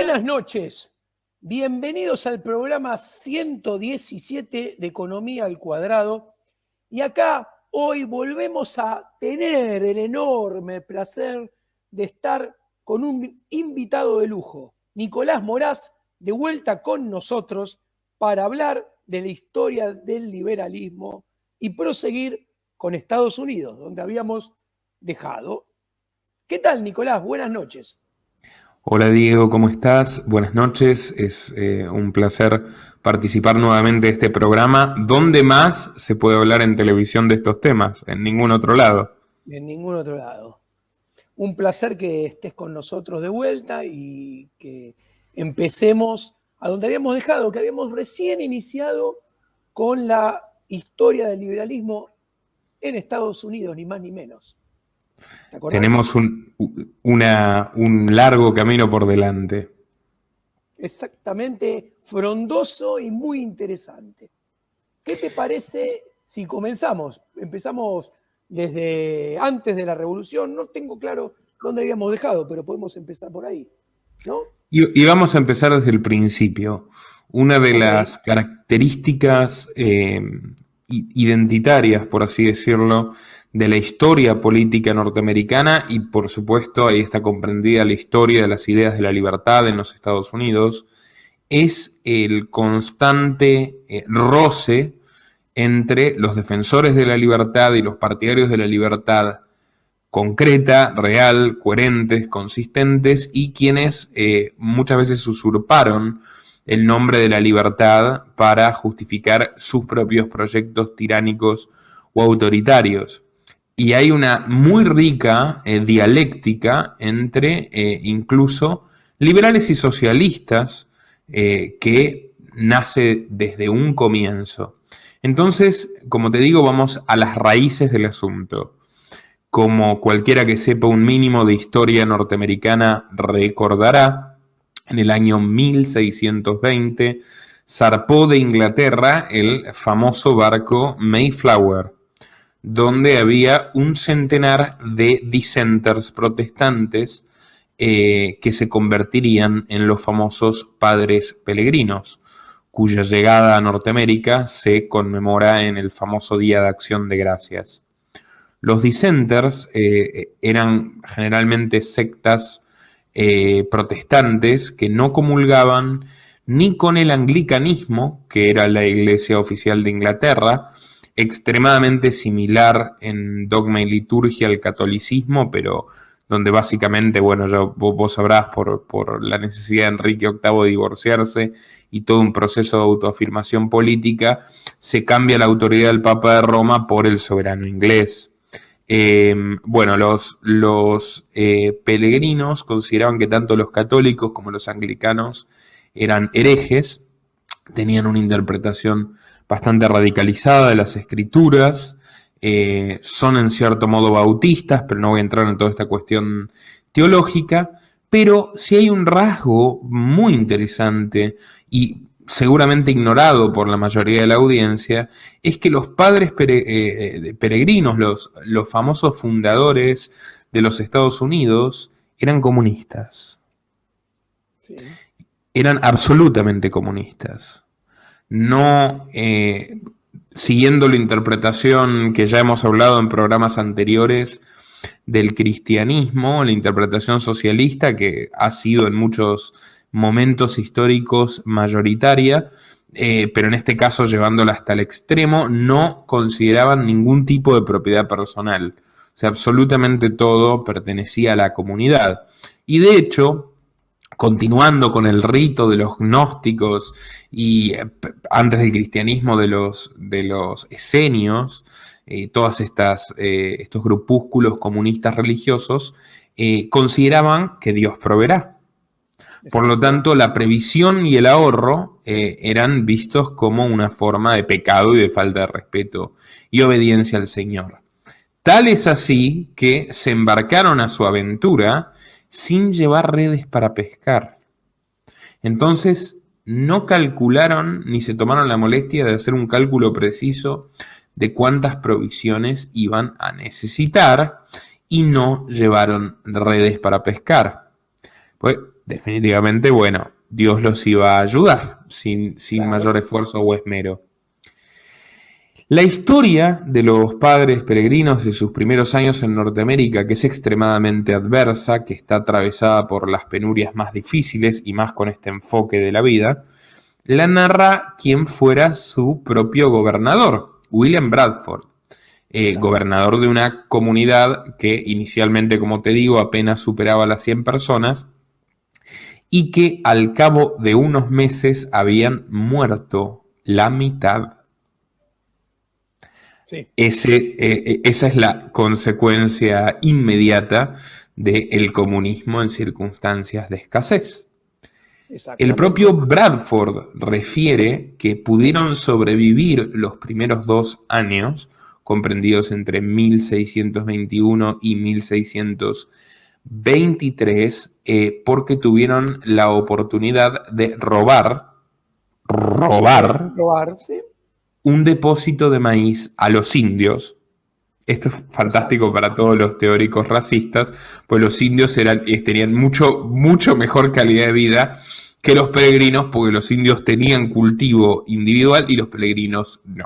Buenas noches, bienvenidos al programa 117 de Economía al Cuadrado. Y acá hoy volvemos a tener el enorme placer de estar con un invitado de lujo, Nicolás Moraz, de vuelta con nosotros para hablar de la historia del liberalismo y proseguir con Estados Unidos, donde habíamos dejado. ¿Qué tal, Nicolás? Buenas noches. Hola Diego, ¿cómo estás? Buenas noches, es un placer participar nuevamente de este programa. ¿Dónde más se puede hablar en televisión de estos temas? En ningún otro lado. En ningún otro lado. Un placer que estés con nosotros de vuelta y que empecemos a donde habíamos dejado, que habíamos recién iniciado con la historia del liberalismo en Estados Unidos, ni más ni menos. Tenemos un largo camino por delante. Exactamente, frondoso y muy interesante. ¿Qué te parece si comenzamos? Empezamos desde antes de la Revolución. No tengo claro dónde habíamos dejado, pero podemos empezar por ahí, ¿no? Y vamos a empezar desde el principio. Una de las características identitarias, por así decirlo, de la historia política norteamericana, y por supuesto ahí está comprendida la historia de las ideas de la libertad en los Estados Unidos, es el constante roce entre los defensores de la libertad y los partidarios de la libertad concreta, real, coherentes, consistentes, y quienes muchas veces usurparon el nombre de la libertad para justificar sus propios proyectos tiránicos o autoritarios. Y hay una muy rica dialéctica entre incluso liberales y socialistas que nace desde un comienzo. Entonces, como te digo, vamos a las raíces del asunto. Como cualquiera que sepa un mínimo de historia norteamericana recordará, en el año 1620 zarpó de Inglaterra el famoso barco Mayflower, donde había un centenar de dissenters protestantes que se convertirían en los famosos padres peregrinos, cuya llegada a Norteamérica se conmemora en el famoso Día de Acción de Gracias. Los dissenters eran generalmente sectas protestantes que no comulgaban ni con el anglicanismo, que era la iglesia oficial de Inglaterra, extremadamente similar en dogma y liturgia al catolicismo, pero donde básicamente, bueno, vos sabrás, por la necesidad de Enrique VIII de divorciarse y todo un proceso de autoafirmación política, se cambia la autoridad del Papa de Roma por el soberano inglés. Bueno, los peregrinos consideraban que tanto los católicos como los anglicanos eran herejes, tenían una interpretación bastante radicalizada de las escrituras, son en cierto modo bautistas, pero no voy a entrar en toda esta cuestión teológica, pero sí hay un rasgo muy interesante y seguramente ignorado por la mayoría de la audiencia, es que los padres peregrinos, los famosos fundadores de los Estados Unidos, eran comunistas. Sí. Eran absolutamente comunistas. No, siguiendo la interpretación que ya hemos hablado en programas anteriores del cristianismo, la interpretación socialista que ha sido en muchos momentos históricos mayoritaria, pero en este caso llevándola hasta el extremo, no consideraban ningún tipo de propiedad personal. O sea, absolutamente todo pertenecía a la comunidad. Y de hecho, continuando con el rito de los gnósticos y antes del cristianismo de los esenios, todas estos grupúsculos comunistas religiosos consideraban que Dios proveerá. Por lo tanto, la previsión y el ahorro eran vistos como una forma de pecado y de falta de respeto y obediencia al Señor. Tal es así que se embarcaron a su aventura sin llevar redes para pescar. Entonces, no calcularon ni se tomaron la molestia de hacer un cálculo preciso de cuántas provisiones iban a necesitar y no llevaron redes para pescar. Pues, definitivamente, bueno, Dios los iba a ayudar sin Claro, mayor esfuerzo o esmero. La historia de los padres peregrinos de sus primeros años en Norteamérica, que es extremadamente adversa, que está atravesada por las penurias más difíciles y más con este enfoque de la vida, la narra quien fuera su propio gobernador, William Bradford, claro. gobernador de una comunidad que inicialmente, como te digo, apenas superaba las 100 personas y que al cabo de unos meses habían muerto la mitad. Sí, Esa es la consecuencia inmediata del comunismo en circunstancias de escasez. El propio exactamente. Bradford refiere que pudieron sobrevivir los primeros 2 años, comprendidos entre 1621 y 1623, porque tuvieron la oportunidad de robar Robar, sí, un depósito de maíz a los indios. Esto es fantástico exacto. para todos los teóricos racistas, pues los indios tenían mucho mejor calidad de vida que los peregrinos, porque los indios tenían cultivo individual y los peregrinos no.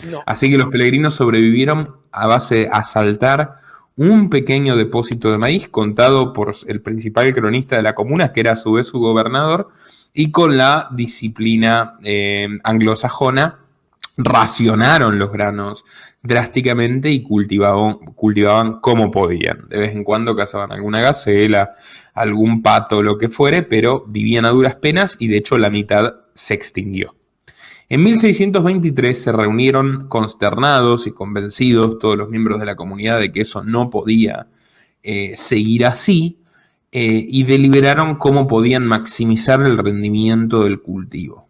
No, Así que los peregrinos sobrevivieron a base de asaltar un pequeño depósito de maíz contado por el principal cronista de la comuna, que era a su vez su gobernador, y con la disciplina anglosajona racionaron los granos drásticamente y cultivaban como podían. De vez en cuando cazaban alguna gacela, algún pato, lo que fuere, pero vivían a duras penas y de hecho la mitad se extinguió. En 1623 se reunieron consternados y convencidos todos los miembros de la comunidad de que eso no podía seguir así y deliberaron cómo podían maximizar el rendimiento del cultivo.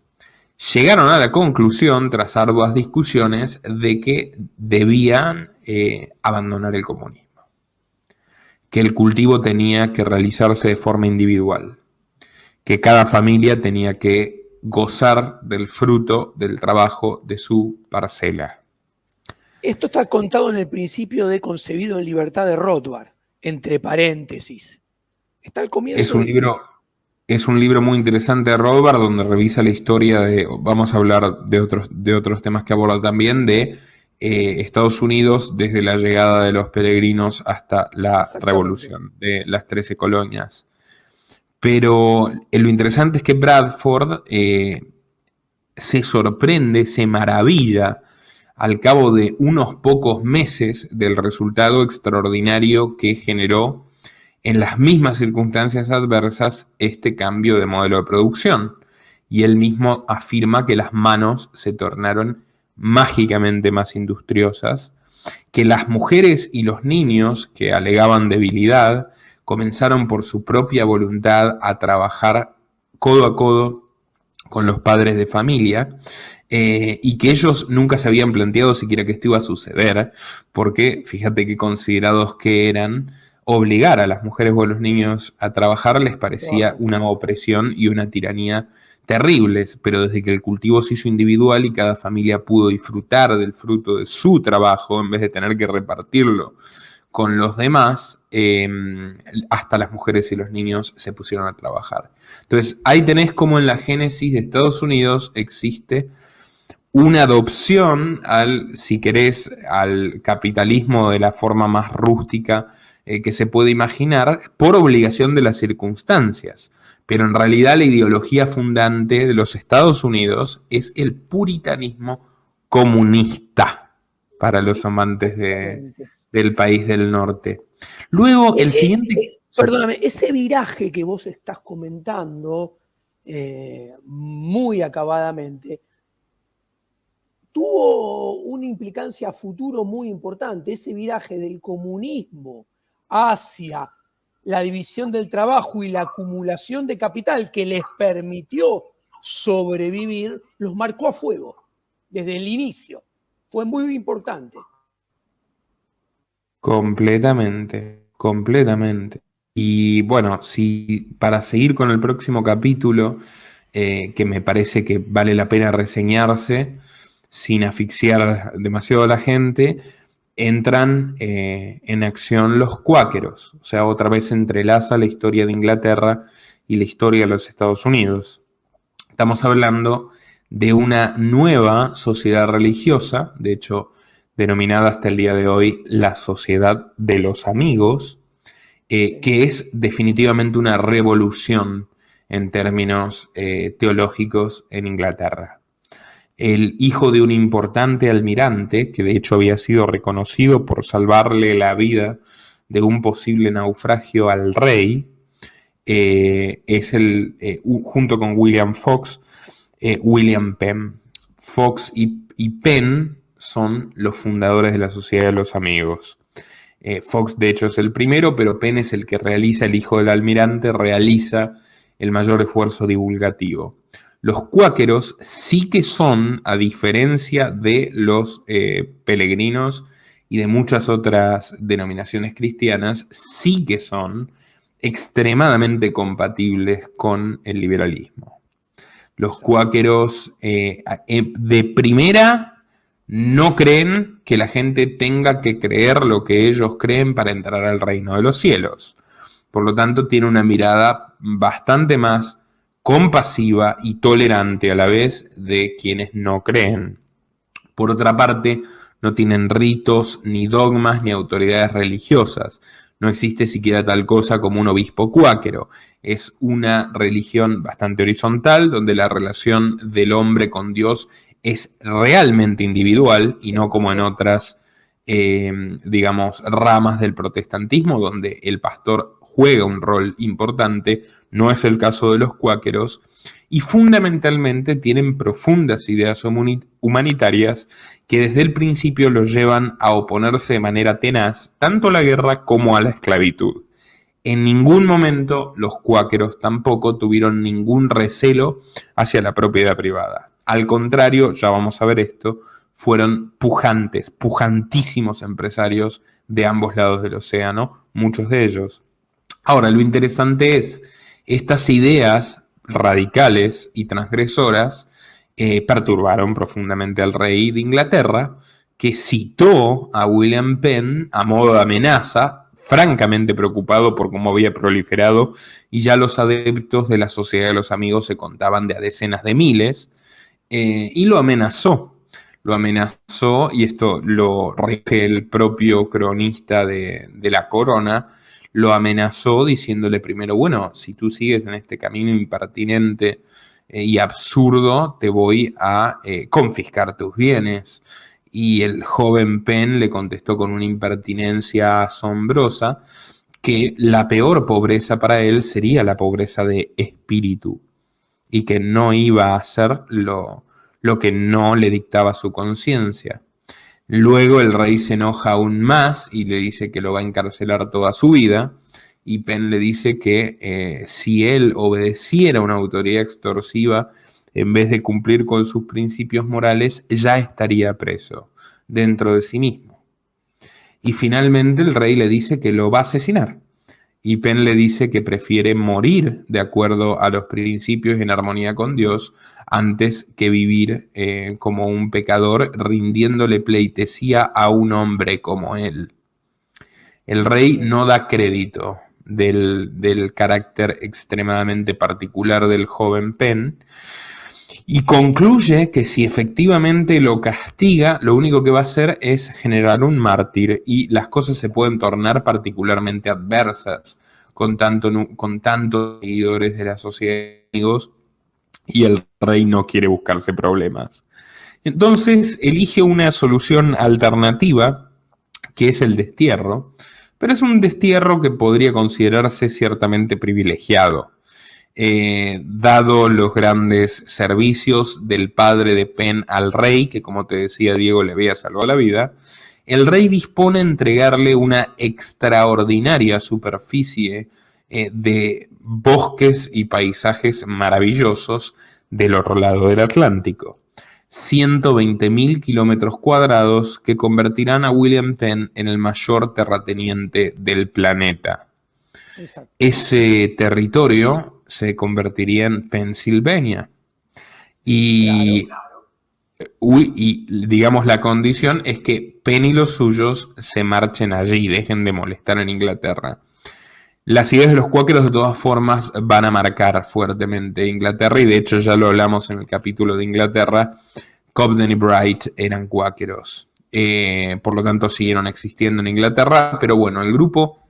Llegaron a la conclusión, tras arduas discusiones, de que debían abandonar el comunismo, que el cultivo tenía que realizarse de forma individual, que cada familia tenía que gozar del fruto del trabajo de su parcela. esto está contado en el principio de Concebido en Libertad de Rothbard, entre paréntesis. Está al Es comienzo un del libro. libro, es un libro muy interesante de Rothbard donde revisa la historia de, vamos a hablar de otros temas que aborda también, de Estados Unidos desde la llegada de los peregrinos hasta la Exactamente. revolución de las 13 colonias. Pero lo interesante es que Bradford se sorprende, se maravilla al cabo de unos pocos meses del resultado extraordinario que generó en las mismas circunstancias adversas este cambio de modelo de producción. Y él mismo afirma que las manos se tornaron mágicamente más industriosas, que las mujeres y los niños que alegaban debilidad comenzaron por su propia voluntad a trabajar codo a codo con los padres de familia, y que ellos nunca se habían planteado siquiera que esto iba a suceder, porque fíjate qué considerados que eran, obligar a las mujeres o a los niños a trabajar les parecía Trabajar. una opresión y una tiranía terribles, pero desde que el cultivo se hizo individual y cada familia pudo disfrutar del fruto de su trabajo en vez de tener que repartirlo con los demás, hasta las mujeres y los niños se pusieron a trabajar. Entonces, ahí tenés como en la génesis de Estados Unidos existe una adopción al, si querés, al capitalismo de la forma más rústica que se puede imaginar, por obligación de las circunstancias. Pero en realidad la ideología fundante de los Estados Unidos es el puritanismo comunista para los Sí, amantes exactamente. del país del norte. Luego, el siguiente... Sí. Perdóname, ese viraje que vos estás comentando muy acabadamente tuvo una implicancia a futuro muy importante. Ese viraje del comunismo hacia la división del trabajo y la acumulación de capital que les permitió sobrevivir, los marcó a fuego desde el inicio. Fue muy importante. Completamente, completamente. Y bueno, si para seguir con el próximo capítulo, que me parece que vale la pena reseñarse sin asfixiar demasiado a la gente, entran en acción los cuáqueros. O sea, otra vez se entrelaza la historia de Inglaterra y la historia de los Estados Unidos. Estamos hablando de una nueva sociedad religiosa, de hecho, denominada hasta el día de hoy la Sociedad de los Amigos, que es definitivamente una revolución en términos teológicos en Inglaterra. El hijo de un importante almirante, que de hecho había sido reconocido por salvarle la vida de un posible naufragio al rey, es junto con William Fox, William Penn. Fox y Penn son los fundadores de la Sociedad de los Amigos. Fox de hecho es el primero, pero Penn es el que realiza, el hijo del almirante, realiza el mayor esfuerzo divulgativo. Los cuáqueros sí que son, a diferencia de los peregrinos y de muchas otras denominaciones cristianas, sí que son extremadamente compatibles con el liberalismo. Los cuáqueros de primera no creen que la gente tenga que creer lo que ellos creen para entrar al reino de los cielos. Por lo tanto, tiene una mirada bastante más compasiva y tolerante a la vez de quienes no creen. Por otra parte, no tienen ritos, ni dogmas, ni autoridades religiosas. No existe siquiera tal cosa como un obispo cuáquero. Es una religión bastante horizontal, donde la relación del hombre con Dios es realmente individual y no como en otras, ramas del protestantismo, donde el pastor juega un rol importante. No es el caso de los cuáqueros, y fundamentalmente tienen profundas ideas humanitarias que desde el principio los llevan a oponerse de manera tenaz tanto a la guerra como a la esclavitud. En ningún momento los cuáqueros tampoco tuvieron ningún recelo hacia la propiedad privada. Al contrario, ya vamos a ver esto, fueron pujantísimos empresarios de ambos lados del océano, muchos de ellos. Ahora, lo interesante es, estas ideas radicales y transgresoras perturbaron profundamente al rey de Inglaterra, que citó a William Penn a modo de amenaza, francamente preocupado por cómo había proliferado, y ya los adeptos de la Sociedad de los Amigos se contaban de a decenas de miles, y lo amenazó. Y esto lo rige el propio cronista de la corona, lo amenazó diciéndole primero, bueno, si tú sigues en este camino impertinente y absurdo, te voy a confiscar tus bienes. Y el joven Penn le contestó con una impertinencia asombrosa que la peor pobreza para él sería la pobreza de espíritu y que no iba a hacer lo que no le dictaba su conciencia. Luego el rey se enoja aún más y le dice que lo va a encarcelar toda su vida, y Penn le dice que si él obedeciera a una autoridad extorsiva en vez de cumplir con sus principios morales, ya estaría preso dentro de sí mismo. Y finalmente el rey le dice que lo va a asesinar, y Penn le dice que prefiere morir de acuerdo a los principios en armonía con Dios antes que vivir como un pecador rindiéndole pleitesía a un hombre como él. El rey no da crédito del carácter extremadamente particular del joven Penn y concluye que si efectivamente lo castiga, lo único que va a hacer es generar un mártir y las cosas se pueden tornar particularmente adversas con tantos seguidores de la Sociedad de Amigos, y el rey no quiere buscarse problemas. Entonces elige una solución alternativa, que es el destierro, pero es un destierro que podría considerarse ciertamente privilegiado, dado los grandes servicios del padre de Penn al rey, que como te decía Diego, le había salvado la vida. El rey dispone a entregarle una extraordinaria superficie de bosques y paisajes maravillosos del otro lado del Atlántico. 120.000 kilómetros cuadrados que convertirán a William Penn en el mayor terrateniente del planeta. Exacto. Ese territorio se convertiría en Pensilvania. Y digamos, la condición es que Penn y los suyos se marchen allí, dejen de molestar en Inglaterra. Las ideas de los cuáqueros de todas formas van a marcar fuertemente Inglaterra y de hecho ya lo hablamos en el capítulo de Inglaterra, Cobden y Bright eran cuáqueros. Por lo tanto siguieron existiendo en Inglaterra, pero bueno, el grupo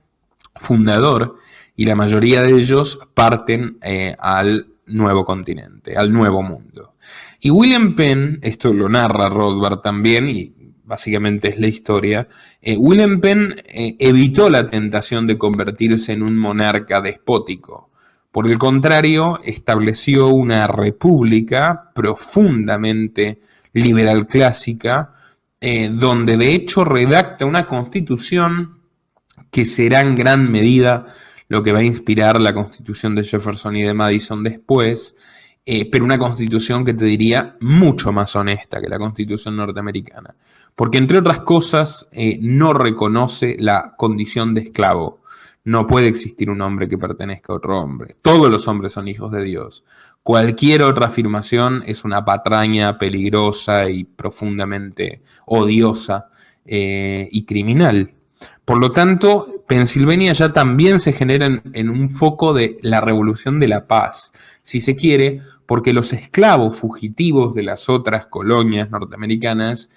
fundador y la mayoría de ellos parten al nuevo continente, al nuevo mundo. Y William Penn, esto lo narra Rothbard también, y básicamente es la historia, William Penn evitó la tentación de convertirse en un monarca despótico. Por el contrario, estableció una república profundamente liberal clásica, donde de hecho redacta una constitución que será en gran medida lo que va a inspirar la constitución de Jefferson y de Madison después, pero una constitución que te diría mucho más honesta que la constitución norteamericana, porque entre otras cosas no reconoce la condición de esclavo. No puede existir un hombre que pertenezca a otro hombre. Todos los hombres son hijos de Dios. Cualquier otra afirmación es una patraña peligrosa y profundamente odiosa y criminal. Por lo tanto, Pensilvania ya también se genera en un foco de la revolución de la paz, si se quiere, porque los esclavos fugitivos de las otras colonias norteamericanas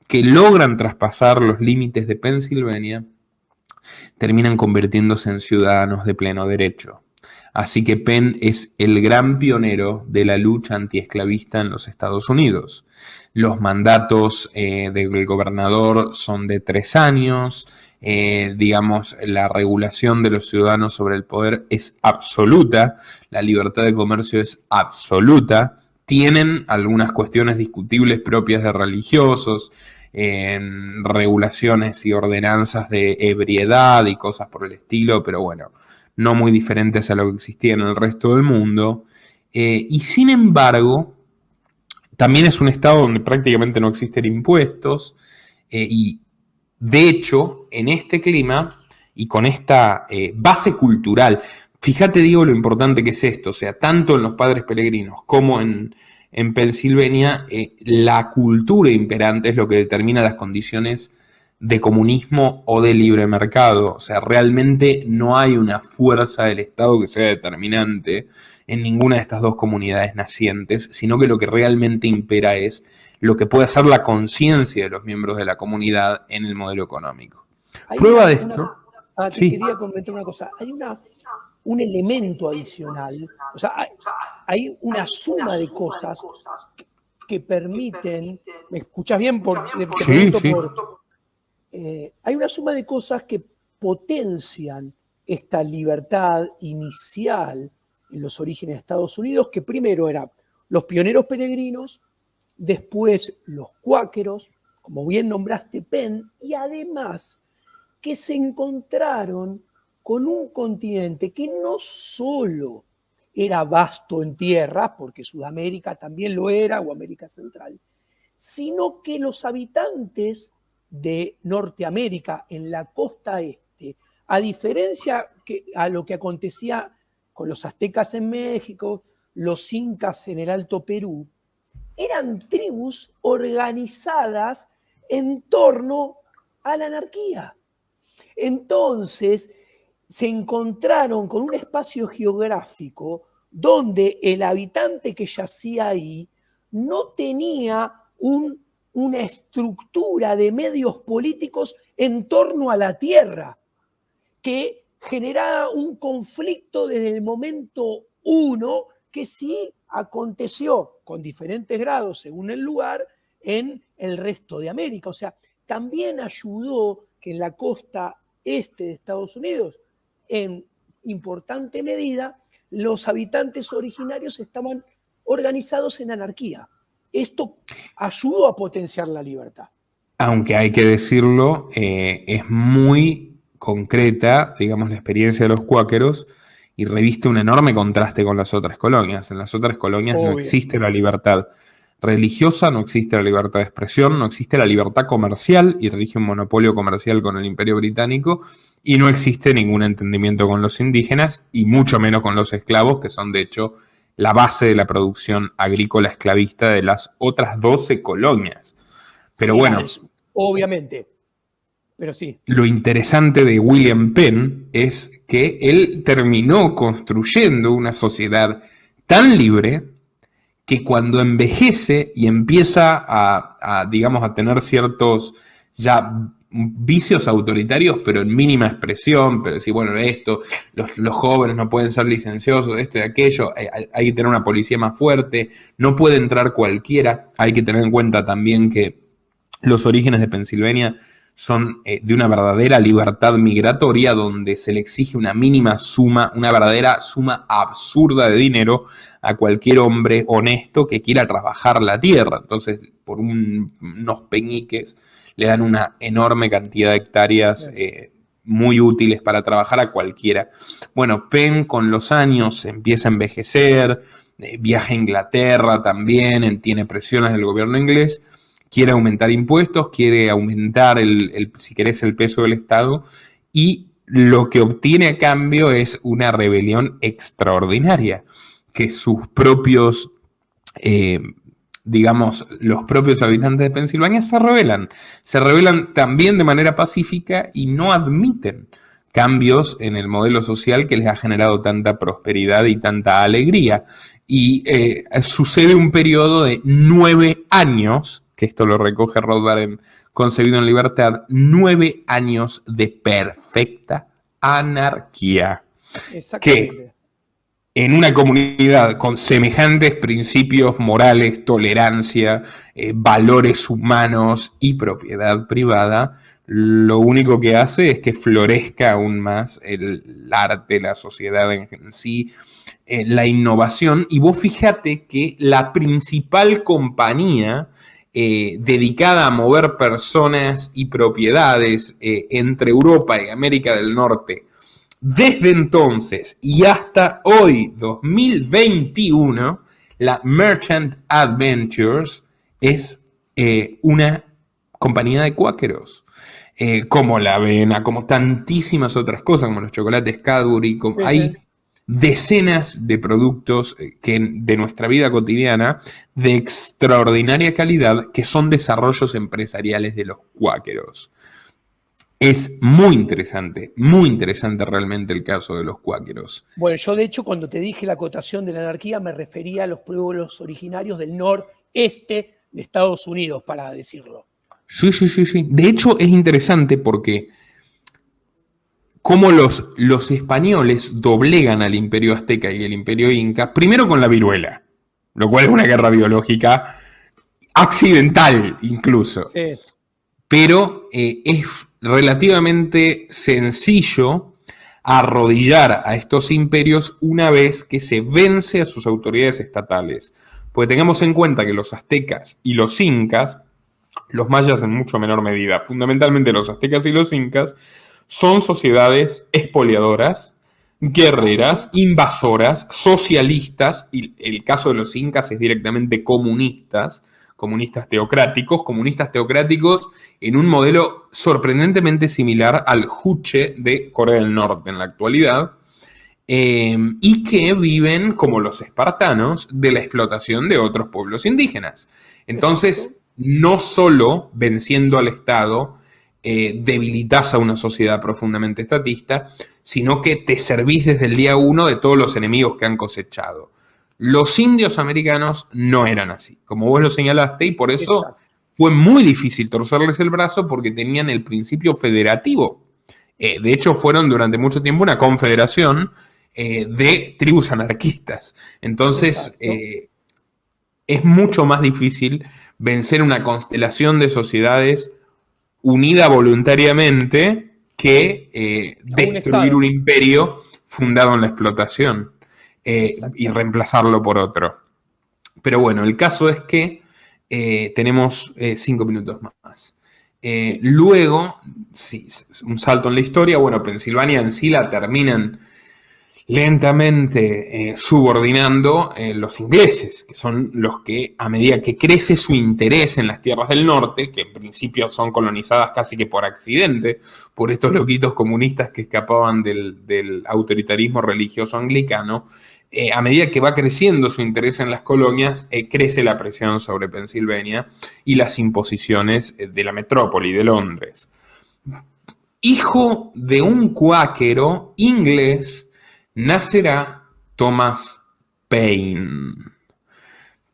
que logran traspasar los límites de Pensilvania terminan convirtiéndose en ciudadanos de pleno derecho. Así que Penn es el gran pionero de la lucha antiesclavista en los Estados Unidos. Los mandatos del gobernador son de 3 años. Digamos, la regulación de los ciudadanos sobre el poder es absoluta, la libertad de comercio es absoluta, tienen algunas cuestiones discutibles propias de religiosos, regulaciones y ordenanzas de ebriedad y cosas por el estilo, pero bueno, no muy diferentes a lo que existía en el resto del mundo, y sin embargo, también es un estado donde prácticamente no existen impuestos, y de hecho, en este clima y con esta base cultural, fíjate, digo, lo importante que es esto, o sea, tanto en los Padres Peregrinos como en Pensilvania, la cultura imperante es lo que determina las condiciones de comunismo o de libre mercado. O sea, realmente no hay una fuerza del Estado que sea determinante en ninguna de estas dos comunidades nacientes, sino que lo que realmente impera es lo que puede ser la conciencia de los miembros de la comunidad en el modelo económico. Prueba de esto. Te quería comentar una cosa. Hay un elemento adicional, o sea, hay una suma de cosas que permiten, ¿me escuchas bien? Hay una suma de cosas que potencian esta libertad inicial en los orígenes de Estados Unidos, que primero eran los pioneros peregrinos, después los cuáqueros, como bien nombraste Penn, y además que se encontraron con un continente que no solo era vasto en tierra, porque Sudamérica también lo era, o América Central, sino que los habitantes de Norteamérica en la costa este, a diferencia a lo que acontecía con los aztecas en México, los incas en el Alto Perú, eran tribus organizadas en torno a la anarquía. Entonces, se encontraron con un espacio geográfico donde el habitante que yacía ahí no tenía una estructura de medios políticos en torno a la tierra, que generaba un conflicto desde el momento uno que sí aconteció con diferentes grados según el lugar en el resto de América. O sea, también ayudó que en la costa este de Estados Unidos, en importante medida, los habitantes originarios estaban organizados en anarquía. Esto ayudó a potenciar la libertad. Aunque hay que decirlo, es muy concreta, digamos, la experiencia de los cuáqueros y reviste un enorme contraste con las otras colonias. En las otras colonias no existe la libertad religiosa, no existe la libertad de expresión, no existe la libertad comercial y rige un monopolio comercial con el Imperio Británico y no existe ningún entendimiento con los indígenas y mucho menos con los esclavos, que son de hecho la base de la producción agrícola esclavista de las otras 12 colonias. Pero sí, bueno. Obviamente. pero sí. Lo interesante de William Penn es que él terminó construyendo una sociedad tan libre que cuando envejece y empieza digamos, a tener ciertos ya vicios autoritarios, pero en mínima expresión, pero decir, bueno, esto, los jóvenes no pueden ser licenciosos, esto y aquello, hay que tener una policía más fuerte, no puede entrar cualquiera, hay que tener en cuenta también que los orígenes de Pensilvania son de una verdadera libertad migratoria donde se le exige una mínima suma, una verdadera suma absurda de dinero a cualquier hombre honesto que quiera trabajar la tierra. Entonces, por unos peñiques le dan una enorme cantidad de hectáreas muy útiles para trabajar a cualquiera. Bueno, Penn con los años empieza a envejecer, viaja a Inglaterra también, tiene presiones del gobierno inglés, quiere aumentar impuestos, quiere aumentar, si querés, el peso del Estado, y lo que obtiene a cambio es una rebelión extraordinaria, que sus propios, digamos, los propios habitantes de Pensilvania se rebelan también de manera pacífica y no admiten cambios en el modelo social que les ha generado tanta prosperidad y tanta alegría. Y sucede un periodo de 9 años, que esto lo recoge Rothbard en Concebido en Libertad, 9 años de perfecta anarquía. Que en una comunidad con semejantes principios morales, tolerancia, valores humanos y propiedad privada, lo único que hace es que florezca aún más el arte, la sociedad en sí, la innovación. Y vos fíjate que la principal compañía dedicada a mover personas y propiedades entre Europa y América del Norte, desde entonces y hasta hoy, 2021, la Merchant Adventures es una compañía de cuáqueros, como la avena, como tantísimas otras cosas, como los chocolates Cadbury, hay decenas de productos de nuestra vida cotidiana de extraordinaria calidad que son desarrollos empresariales de los cuáqueros. Es muy interesante realmente el caso de los cuáqueros. Bueno, yo de hecho cuando te dije la acotación de la anarquía me refería a los pueblos originarios del noreste de Estados Unidos, para decirlo. Sí. De hecho es interesante porque cómo los españoles doblegan al imperio azteca y el imperio inca, primero con la viruela, lo cual es una guerra biológica accidental incluso. Sí. Pero es relativamente sencillo arrodillar a estos imperios una vez que se vence a sus autoridades estatales. Porque tengamos en cuenta que los aztecas y los incas, los mayas en mucho menor medida, fundamentalmente los aztecas y los incas, son sociedades expoliadoras, guerreras, invasoras, socialistas, y el caso de los incas es directamente comunistas teocráticos en un modelo sorprendentemente similar al juche de Corea del Norte en la actualidad, y que viven, como los espartanos, de la explotación de otros pueblos indígenas. Entonces, no solo venciendo al Estado debilitas a una sociedad profundamente estatista, sino que te servís desde el día 1 de todos los enemigos que han cosechado. Los indios americanos no eran así, como vos lo señalaste, y por eso fue muy difícil torcerles el brazo porque tenían el principio federativo. De hecho, fueron durante mucho tiempo una confederación de tribus anarquistas. Entonces, es mucho más difícil vencer una constelación de sociedades unida voluntariamente que destruir un imperio fundado en la explotación. Y reemplazarlo por otro. Pero bueno, el caso es que tenemos 5 minutos más. Luego, sí, un salto en la historia. Bueno, Pensilvania en sí la terminan lentamente subordinando los ingleses, que son los que, a medida que crece su interés en las tierras del norte, que en principio son colonizadas casi que por accidente, por estos loquitos comunistas que escapaban del autoritarismo religioso anglicano, a medida que va creciendo su interés en las colonias, crece la presión sobre Pensilvania y las imposiciones de la metrópoli de Londres. hijo de un cuáquero inglés, nacerá Thomas Paine,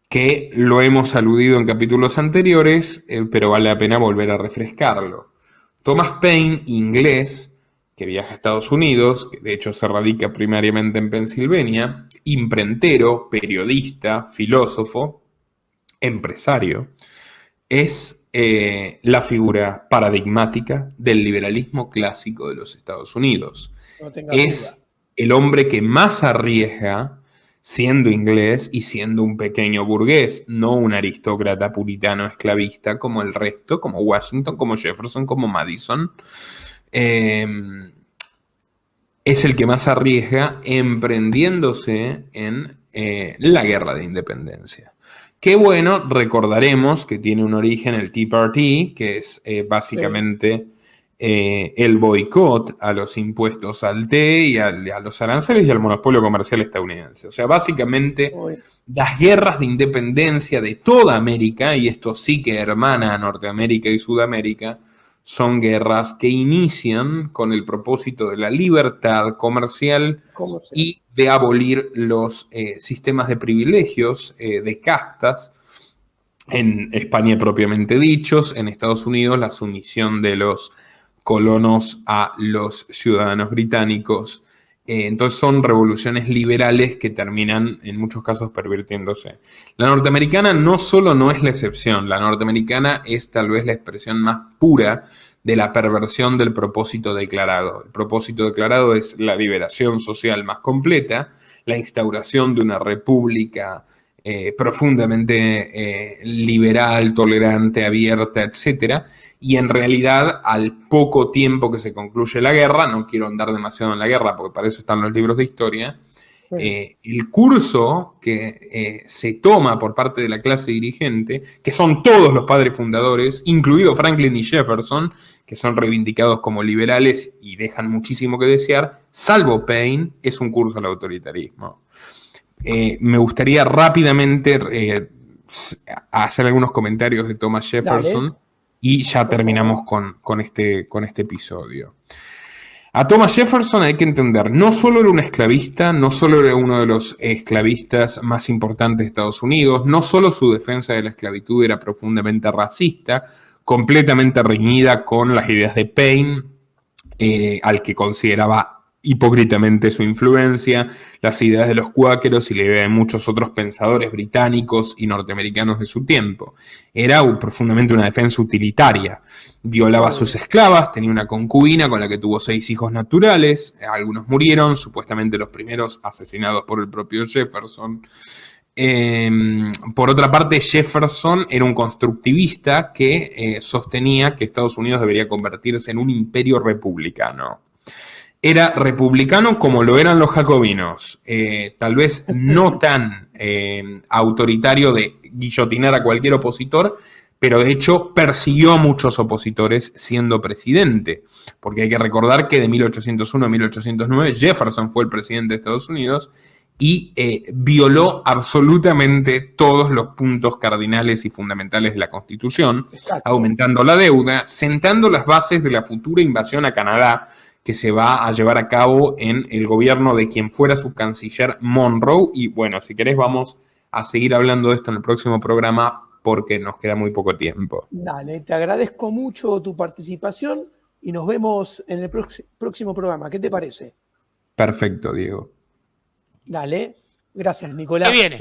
que lo hemos aludido en capítulos anteriores, pero vale la pena volver a refrescarlo. Thomas Paine, inglés, que viaja a Estados Unidos, que de hecho se radica primariamente en Pensilvania, imprentero, periodista, filósofo, empresario, es la figura paradigmática del liberalismo clásico de los Estados Unidos. No tengas duda. Es el hombre que más arriesga siendo inglés y siendo un pequeño burgués, no un aristócrata puritano esclavista como el resto, como Washington, como Jefferson, como Madison. Es el que más arriesga emprendiéndose en la guerra de independencia. Que bueno, recordaremos que tiene un origen el Tea Party, que es básicamente el boicot a los impuestos al té y a los aranceles y al monopolio comercial estadounidense. O sea, básicamente las guerras de independencia de toda América, y esto sí que hermana a Norteamérica y Sudamérica, son guerras que inician con el propósito de la libertad comercial y de abolir los sistemas de privilegios, de castas, en España propiamente dichos, en Estados Unidos la sumisión de los colonos a los ciudadanos británicos. Entonces son revoluciones liberales que terminan en muchos casos pervirtiéndose. La norteamericana no solo no es la excepción, la norteamericana es tal vez la expresión más pura de la perversión del propósito declarado. El propósito declarado es la liberación social más completa, la instauración de una república profundamente liberal, tolerante, abierta, etcétera. Y en realidad, al poco tiempo que se concluye la guerra, no quiero andar demasiado en la guerra porque para eso están los libros de historia, el curso que se toma por parte de la clase dirigente, que son todos los padres fundadores, incluido Franklin y Jefferson, que son reivindicados como liberales y dejan muchísimo que desear, salvo Paine, es un curso al autoritarismo. Me gustaría rápidamente hacer algunos comentarios de Thomas Jefferson. Dale. Y ya terminamos con este episodio. A Thomas Jefferson hay que entender, no solo era un esclavista, no solo era uno de los esclavistas más importantes de Estados Unidos, no solo su defensa de la esclavitud era profundamente racista, completamente reñida con las ideas de Paine, al que consideraba hipócritamente su influencia, las ideas de los cuáqueros y la idea de muchos otros pensadores británicos y norteamericanos de su tiempo. Era profundamente una defensa utilitaria. Violaba a sus esclavas, tenía una concubina con la que tuvo 6 hijos naturales, algunos murieron, supuestamente los primeros asesinados por el propio Jefferson. Por otra parte, Jefferson era un constructivista que sostenía que Estados Unidos debería convertirse en un imperio republicano. Era republicano como lo eran los jacobinos, tal vez no tan autoritario de guillotinar a cualquier opositor, pero de hecho persiguió a muchos opositores siendo presidente, porque hay que recordar que de 1801 a 1809 Jefferson fue el presidente de Estados Unidos y violó absolutamente todos los puntos cardinales y fundamentales de la Constitución, aumentando la deuda, sentando las bases de la futura invasión a Canadá, que se va a llevar a cabo en el gobierno de quien fuera su canciller Monroe. Y bueno, si querés vamos a seguir hablando de esto en el próximo programa porque nos queda muy poco tiempo. Dale, te agradezco mucho tu participación y nos vemos en el próximo programa. ¿Qué te parece? Perfecto, Diego. Dale, gracias, Nicolás. ¿Qué viene?